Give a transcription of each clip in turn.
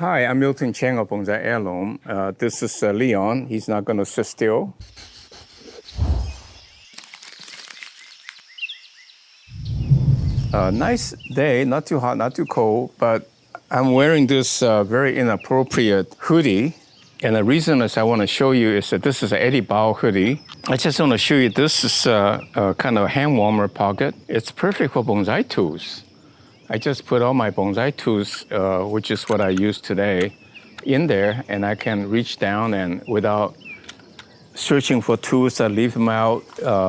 Hi, I'm Miltonchang of Bonsaiheirloom. This is Leon. He's not going to sit still. Nice day, not too hot, not too cold, but I'm wearing this very inappropriate hoodie. And the reason is I want to show you is that this is an Eddie Bauer hoodie. I just want to show you this is a kind of hand warmer pocket. It's perfect for bonsai tools. I just put all my bonsai tools, which is what I use today, in there, and I can reach down and without searching for tools that leave them out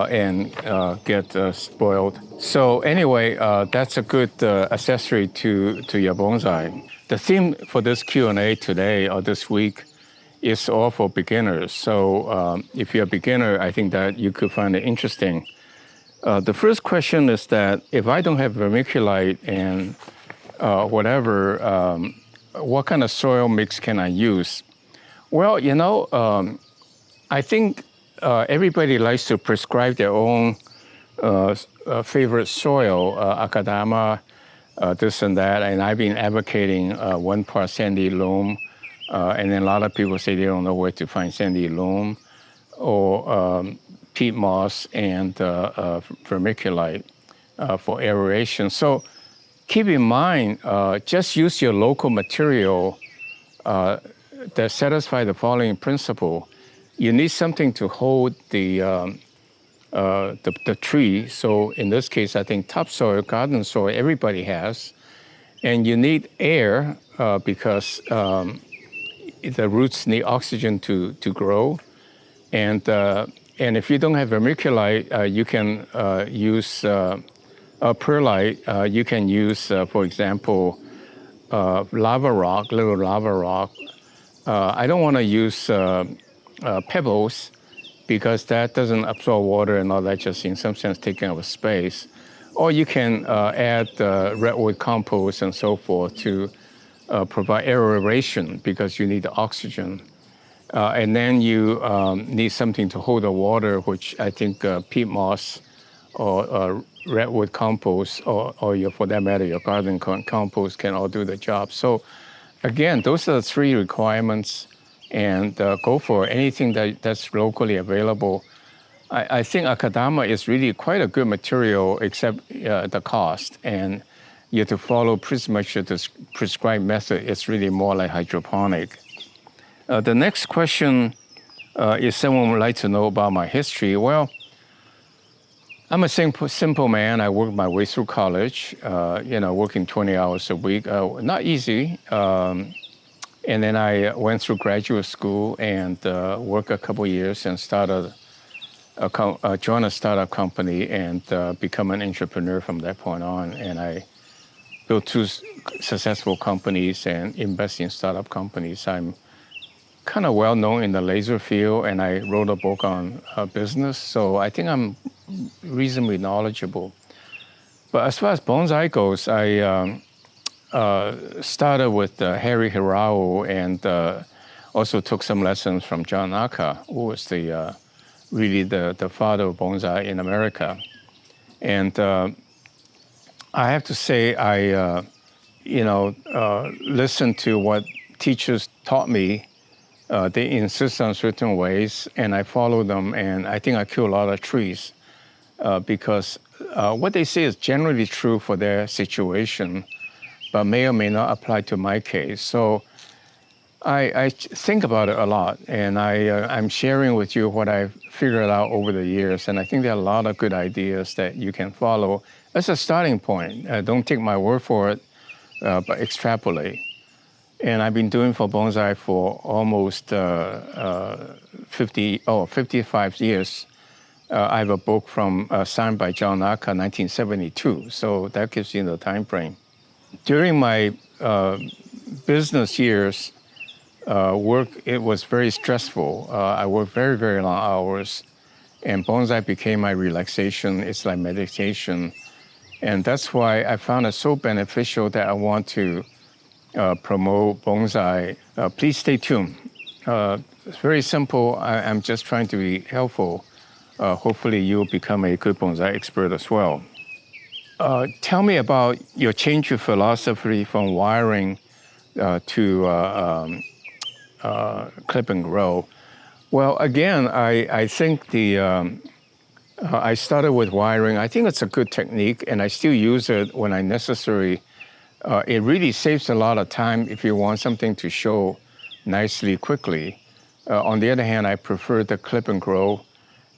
and get spoiled. So anyway, that's a good accessory to your bonsai. The theme for this Q&A today or this week is all for beginners. So if you're a beginner, I think that you could find it interesting. The first question is that if I don't have vermiculite and whatever, what kind of soil mix can I use? Well, you know, I think everybody likes to prescribe their own favorite soil, akadama, this and that, and I've been advocating 1 part sandy loam, and then a lot of people say they don't know where to find sandy loam, or peat moss and vermiculite for aeration. So keep in mind, just use your local material that satisfies the following principle. You need something to hold the tree. So in this case, I think topsoil, garden soil, everybody has. And you need air because the roots need oxygen to grow. And if you don't have vermiculite, you can use perlite. You can use, for example, lava rock, little lava rock. I don't want to use pebbles because that doesn't absorb water and all that, just in some sense taking up space. Or you can add redwood compost and so forth to provide aeration because you need the oxygen. And then you need something to hold the water, which I think peat moss or redwood compost or for that matter, your garden compost can all do the job. So again, those are the 3 requirements, and go for anything that's locally available. I think akadama is really quite a good material, except the cost, and you have to follow pretty much the prescribed method. It's really more like hydroponic. The next question is someone would like to know about my history. Well, I'm a simple man. I worked my way through college, working 20 hours a week. Not easy. And then I went through graduate school and worked a couple years and joined a startup company and become an entrepreneur from that point on. And I built 2 successful companies and invest in startup companies. I'm kind of well known in the laser field, and I wrote a book on business. So I think I'm reasonably knowledgeable. But as far as bonsai goes, I started with Harry Hirao and also took some lessons from John Aka, who was really the father of bonsai in America. And I have to say, I listened to what teachers taught me. They insist on certain ways, and I follow them, and I think I kill a lot of trees because what they say is generally true for their situation, but may or may not apply to my case. So I think about it a lot, and I'm sharing with you what I've figured out over the years, and I think there are a lot of good ideas that you can follow as a starting point. Don't take my word for it, but extrapolate. And I've been doing for bonsai for almost 55 years. I have a book signed by John Aka, 1972, so that gives you the time frame. During my business years, it was very stressful. I worked very, very long hours, and bonsai became my relaxation. It's like meditation. And that's why I found it so beneficial that I want to promote bonsai. Please stay tuned. It's very simple. I'm just trying to be helpful. Hopefully you'll become a good bonsai expert as well. Tell me about your change of philosophy from wiring clip and grow. Well, again, I think I started with wiring. I think it's a good technique, and I still use it when I necessary. It really saves a lot of time if you want something to show nicely quickly. On the other hand, I prefer the clip and grow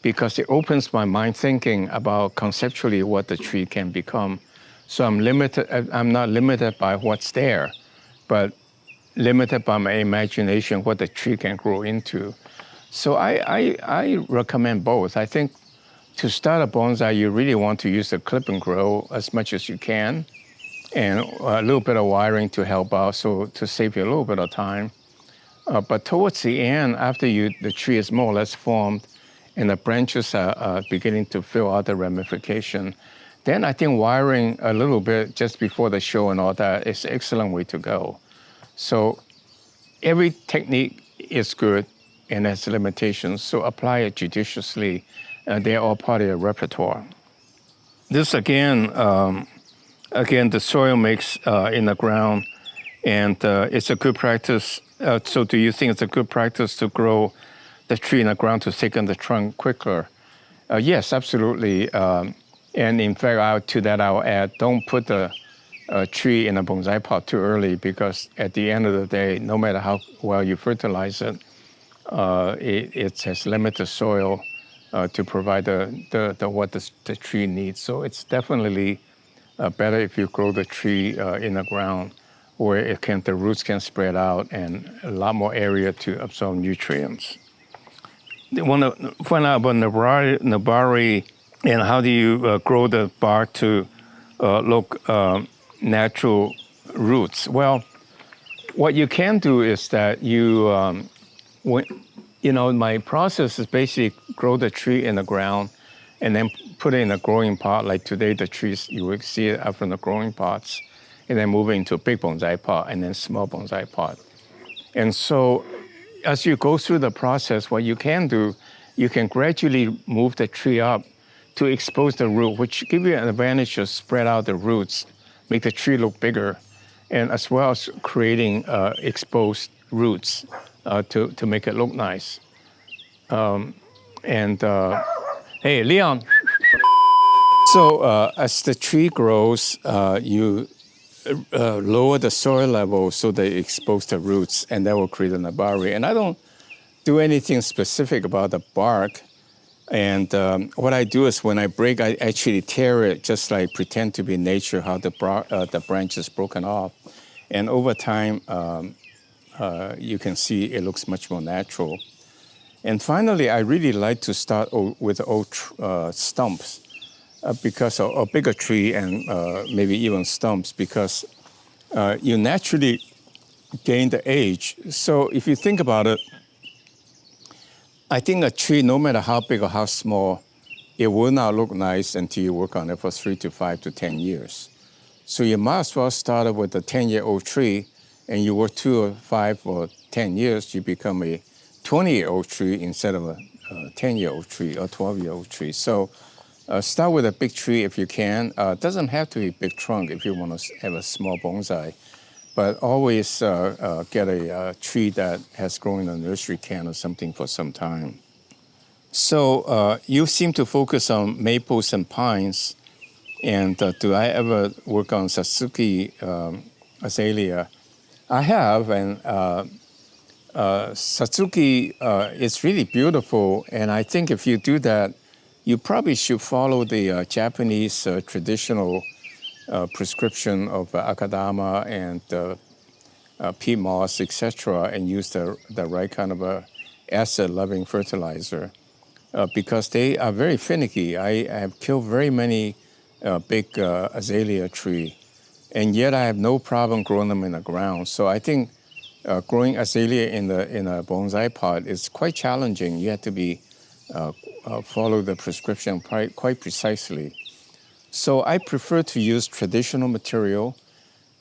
because it opens my mind thinking about conceptually what the tree can become. So I'm not limited by what's there, but limited by my imagination what the tree can grow into. So I recommend both. I think to start a bonsai, you really want to use the clip and grow as much as you can, and a little bit of wiring to help out, so to save you a little bit of time. But towards the end, after the tree is more or less formed, and the branches are beginning to fill out the ramification, then I think wiring a little bit just before the show and all that is an excellent way to go. So every technique is good and has limitations, so apply it judiciously. They're all part of your repertoire. This again, the soil mix in the ground, and it's a good practice. So do you think it's a good practice to grow the tree in the ground to thicken the trunk quicker? Yes, absolutely. And in fact, to that I'll add, don't put the tree in a bonsai pot too early, because at the end of the day, no matter how well you fertilize it, it has limited soil to provide what the tree needs. So it's definitely better if you grow the tree in the ground, where the roots can spread out and a lot more area to absorb nutrients. They want to find out about nebari and how do you grow the bark to look natural roots. Well, what you can do is that my process is basically grow the tree in the ground and then put it in a growing pot. Like today, the trees, you will see it out from the growing pots, and then move it into a big bonsai pot and then small bonsai pot. And so as you go through the process, what you can do, you can gradually move the tree up to expose the root, which give you an advantage to spread out the roots, make the tree look bigger, and as well as creating exposed roots to make it look nice. Hey, Leon. So as the tree grows, you lower the soil level so they expose the roots, and that will create a nebari. And I don't do anything specific about the bark. And what I do is when I break, I actually tear it, just like pretend to be nature, how the branch is broken off. And over time, you can see it looks much more natural. And finally, I really like to start with old stumps, because a bigger tree and maybe even stumps, because you naturally gain the age. So if you think about it, I think a tree, no matter how big or how small, it will not look nice until you work on it for 3 to 5 to 10 years. So you might as well start with a 10-year-old tree, and you work 2 or 5 or 10 years, you become a 20-year-old tree instead of a 10-year-old tree or 12-year-old tree. So start with a big tree if you can. It doesn't have to be a big trunk if you want to have a small bonsai. But always get a tree that has grown in a nursery can or something for some time. So you seem to focus on maples and pines. And do I ever work on Satsuki azalea? I have, and Satsuki is really beautiful. And I think if you do that, you probably should follow the Japanese traditional prescription of akadama and peat moss, etc., and use the right kind of acid-loving fertilizer, because they are very finicky. I have killed very many big azalea tree, and yet I have no problem growing them in the ground. So I think growing azalea in a bonsai pot is quite challenging. You have to be follow the prescription quite precisely. So I prefer to use traditional material,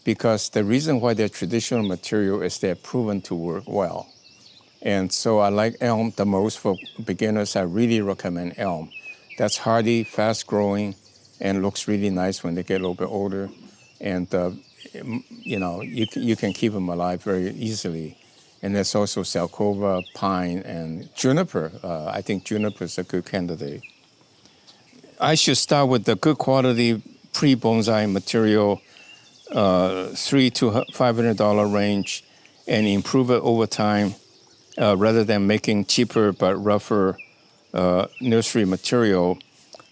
because the reason why they're traditional material is they're proven to work well. And so I like elm the most for beginners. I really recommend elm. That's hardy, fast growing, and looks really nice when they get a little bit older. And you can keep them alive very easily. And there's also salcova, pine, and juniper. I think juniper is a good candidate. I should start with the good quality pre-bonsai material, $300 to $500 range, and improve it over time, rather than making cheaper but rougher nursery material.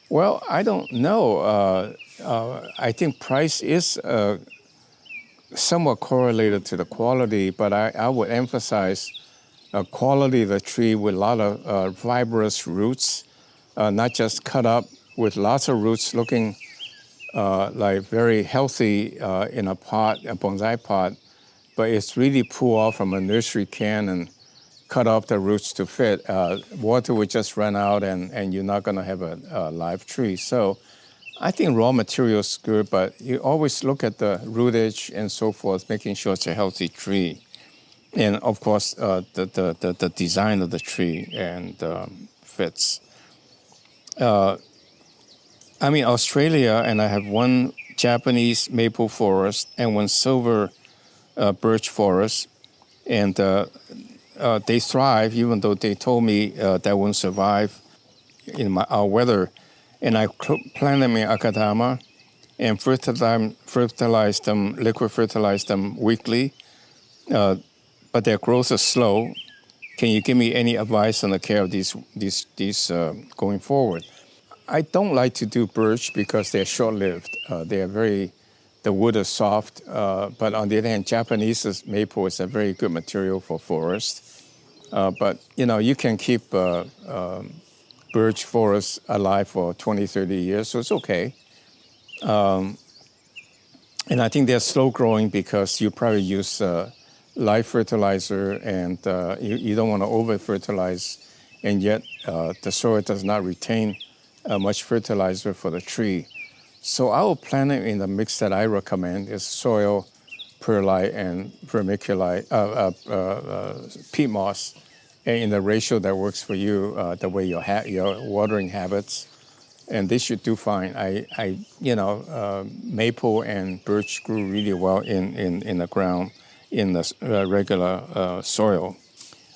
Well, I don't know. I think price is somewhat correlated to the quality, but I would emphasize quality of the tree with a lot of fibrous roots, not just cut up with lots of roots looking like very healthy in a pot, a bonsai pot, but it's really pulled off from a nursery can and cut off the roots to fit. Water would just run out and you're not gonna have a live tree. So I think raw material is good, but you always look at the rootage and so forth, making sure it's a healthy tree. And of course, the design of the tree and fits. I'm in Australia, and I have one Japanese maple forest and one silver birch forest, and they thrive, even though they told me that won't survive in our weather. And I plant them in akadama and fertilize them, liquid fertilize them weekly, but their growth is slow. Can you give me any advice on the care of these going forward? I don't like to do birch because they're short-lived. The wood is soft, but on the other hand, Japanese maple is a very good material for forest. But you can keep birch forests alive for 20, 30 years, so it's okay. And I think they're slow growing because you probably use live fertilizer, and you don't want to over-fertilize, and yet the soil does not retain much fertilizer for the tree. So I will plant it in the mix that I recommend is soil, perlite, and vermiculite, peat moss, and in the ratio that works for you, the way your watering habits, and they should do fine. Maple and birch grew really well in the ground in the regular soil.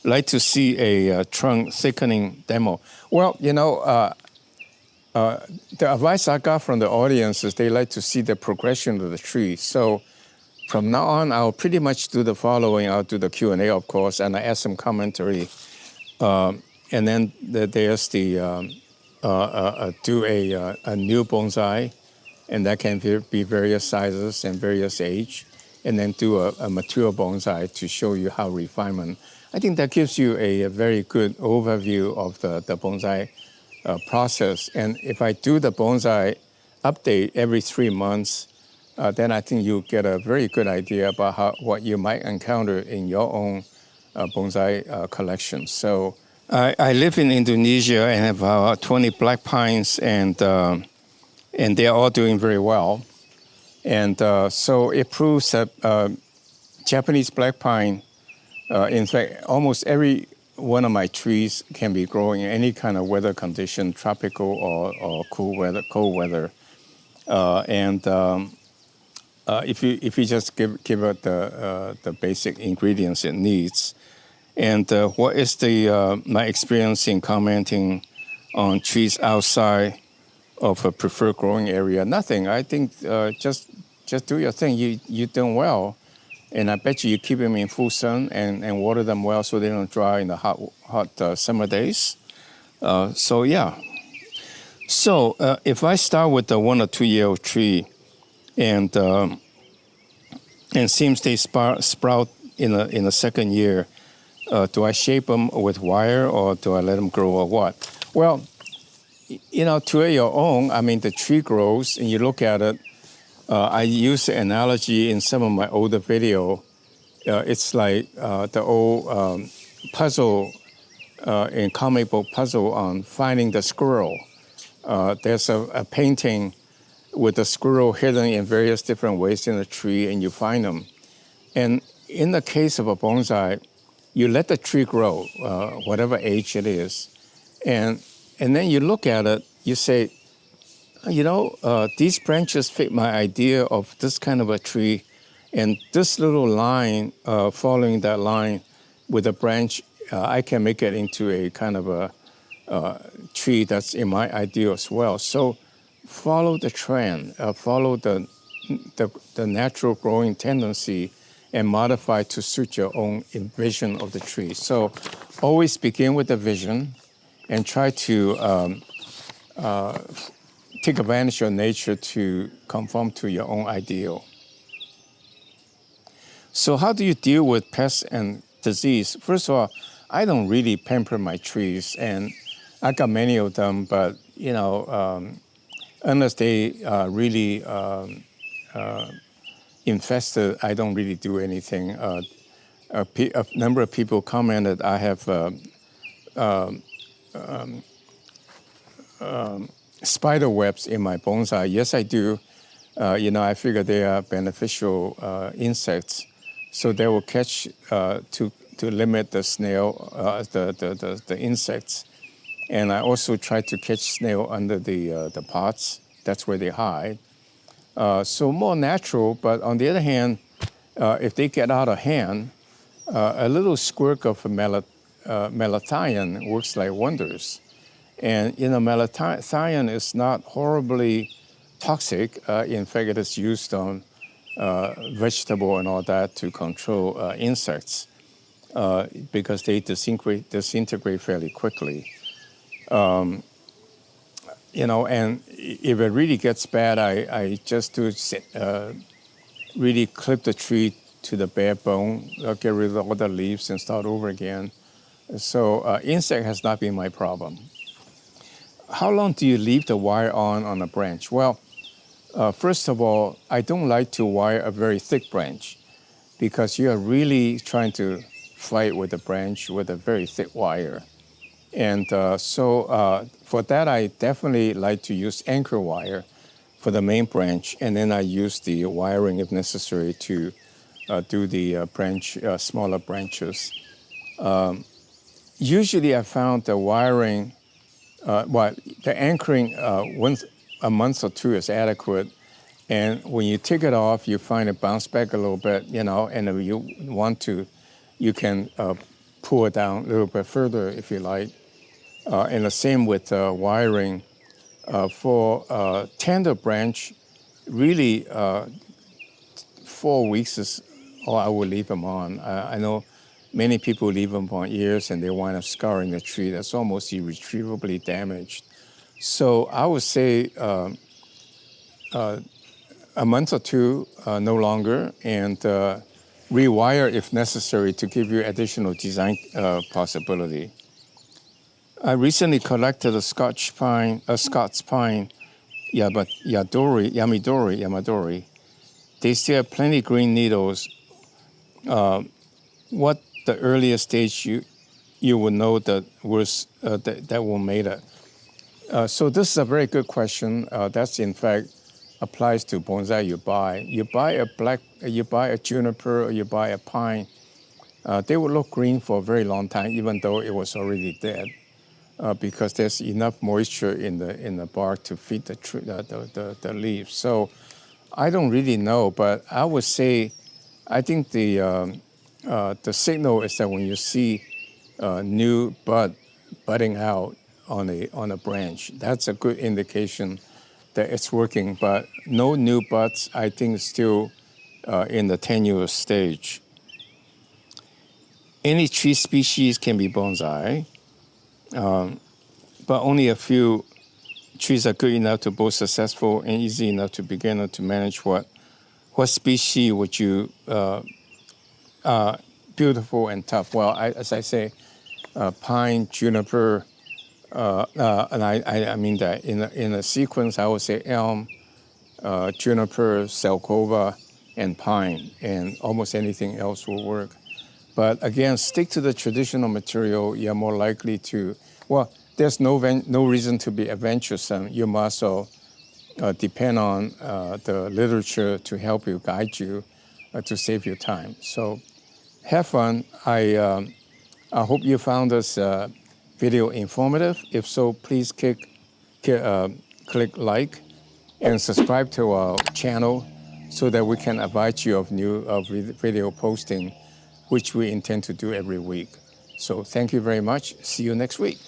Like to see a trunk thickening demo. Well, the advice I got from the audience is they like to see the progression of the tree. So from now on, I'll pretty much do the following. I'll do the Q&A, of course, and I add some commentary. And then there's do a new bonsai, and that can be various sizes and various age, and then do a mature bonsai to show you how refinement. I think that gives you a very good overview of the bonsai process. And if I do the bonsai update every 3 months, then I think you get a very good idea about what you might encounter in your own bonsai collection. So I live in Indonesia and have 20 black pines, and they're all doing very well. And so it proves that Japanese black pine, in fact, almost every one of my trees can be growing in any kind of weather condition, tropical or cold weather. If you just give it the basic ingredients it needs. And what is my experience in commenting on trees outside of a preferred growing area? Nothing. I think just do your thing. You're doing well. And I bet you keep them in full sun and water them well so they don't dry in the hot summer days. So if I start with a 1 or 2 year old tree and seems they sprout in the second year, do I shape them with wire or do I let them grow or what? Well, to your own, I mean, the tree grows and you look at it. I use the analogy in some of my older video. It's like the old puzzle, in comic book puzzle on finding the squirrel. There's a painting with the squirrel hidden in various different ways in the tree, and you find them. And in the case of a bonsai, you let the tree grow, whatever age it is. And then you look at it, you say, these branches fit my idea of this kind of a tree. And this little line, following that line with a branch, I can make it into a kind of a tree that's in my ideal as well. So follow the trend, follow the natural growing tendency and modify to suit your own vision of the tree. So always begin with the vision and try to take advantage of nature to conform to your own ideal. So how do you deal with pests and disease? First of all, I don't really pamper my trees, and I got many of them, but unless they really infested, I don't really do anything. A number of people commented I have spider webs in my bonsai. Yes, I do. I figure they are beneficial insects, so they will catch to limit the snail, the insects. And I also try to catch snail under the pots. That's where they hide. So more natural, but on the other hand, if they get out of hand, a little squirt of malathion works like wonders. And malathion is not horribly toxic. In fact, it is used on vegetable and all that to control insects because they disintegrate fairly quickly. And if it really gets bad, I just do really clip the tree to the bare bone, get rid of all the leaves and start over again. So insect has not been my problem. How long do you leave the wire on a branch? Well, first of all, I don't like to wire a very thick branch because you are really trying to fight with the branch with a very thick wire. And so for that, I definitely like to use anchor wire for the main branch, and then I use the wiring if necessary to do the smaller branches. Usually I found the wiring, the anchoring once a month or two is adequate. And when you take it off, you find it bounce back a little bit, and if you want to, you can pull it down a little bit further if you like. And the same with wiring. For tender branch, really 4 weeks is all I will leave them on. I know many people leave them on years and they wind up scarring the tree. That's almost irretrievably damaged. So I would say a month or two, no longer, and rewire if necessary to give you additional design possibility. I recently collected a Scots pine, Yamadori. They still have plenty green needles. What the earliest stage you would know that will mate it? So this is a very good question. That's in fact applies to bonsai you buy. You buy a juniper, or you buy a pine. They will look green for a very long time, even though it was already dead. Because there's enough moisture in the bark to feed the leaves. So I don't really know, but I would say I think the signal is that when you see new budding out on a branch, that's a good indication that it's working. But no new buds, I think, still in the tenuous stage. Any tree species can be bonsai. But only a few trees are good enough to both successful and easy enough to beginner to manage. What species would you beautiful and tough? Well, as I say, pine, juniper, and I mean that in a sequence. I would say elm, juniper, Salcova, and pine, and almost anything else will work. But again, stick to the traditional material. You're more likely to, well, there's no reason to be adventuresome. You must also depend on the literature to help you, guide you, to save your time. So have fun. I hope you found this video informative. If so, please click like and subscribe to our channel so that we can advise you of new video posting, which we intend to do every week. So thank you very much. See you next week.